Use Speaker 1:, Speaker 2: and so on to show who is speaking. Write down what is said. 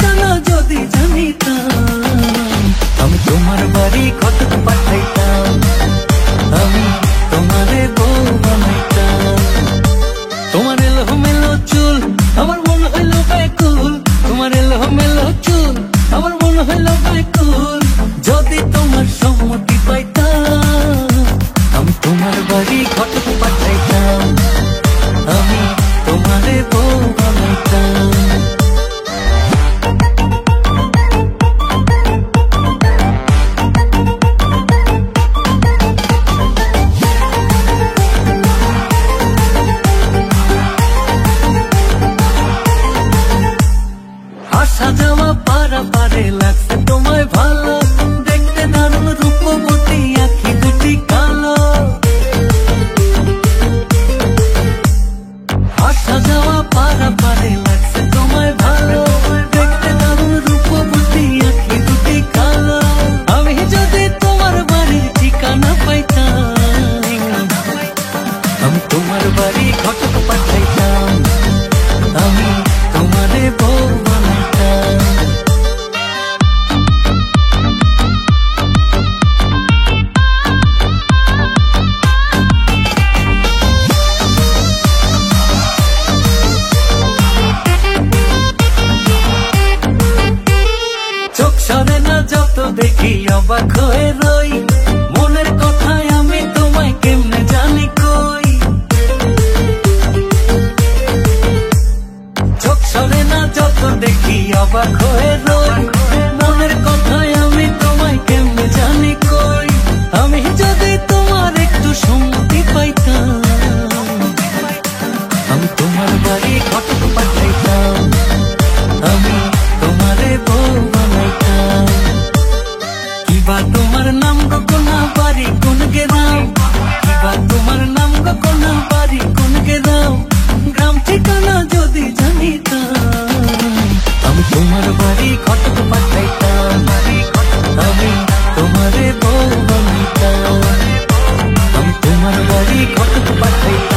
Speaker 1: ঠিকানা যদি জানিতাম, আমি তোমার বাড়ি ঘটক পাঠাইতাম, আমি তোমারে বউ বানাইতাম। তোমার এলোমেলো চুল আমার মন হইল ব্যাকুল, তোমার এলোমেলো চুল আমার মন হইল ব্যাকুল। যদি তোমার সম্মতি পাইতাম, আমি তোমার বাড়ি ঘটক পাঠাইতাম, আমি তোমারে বউ বানাইতাম। আসা যাওয়া পারাপারে লাগছে তোমায় ভালো, দেখতে দারুণ রূপবতী আঁখি দুটি কালো। আসা যাওয়া পারাপারে লাগছে তোমায় ভালো, দেখতে দারুণ রূপবতী আঁখি দুটি কালো। আমি যদি তোমার বাড়ির ঠিকানা পাইতাম, আমি তোমার বাড়ি ঘটক পাঠাইতাম, আমি তোমারে বউ বানাইতাম। চোখ সরে না যত দেখি অবাক হয়ে রই, মনের কথায় আমি তোমায় কেমনে জানি কই। চোখ সরে না যত দেখি অবাক হয়ে রই, মনের কথায় আমি তোমায় কেমনে জানি কই। আমি যদি তোমার একটু সম্মতি পাইতাম, আমি তোমার বাড়ি ঘটক পাঠাইতাম, আমি তোমারে বউ বানাইতাম। কিবা তোমার নাম গো কোনা বাড়ি কোন গেরাম, কিবা তোমার নাম গো কোনা বাড়ি কোন গেরাম। গ্রাম ঠিকানা যদি জানিতাম, আমি তোমার বাড়ি ঘটক পাঠাইতাম, আমি তোমারে বউ বানাইতাম, আমি তোমার বাড়ি ঘটক পাঠাইতাম।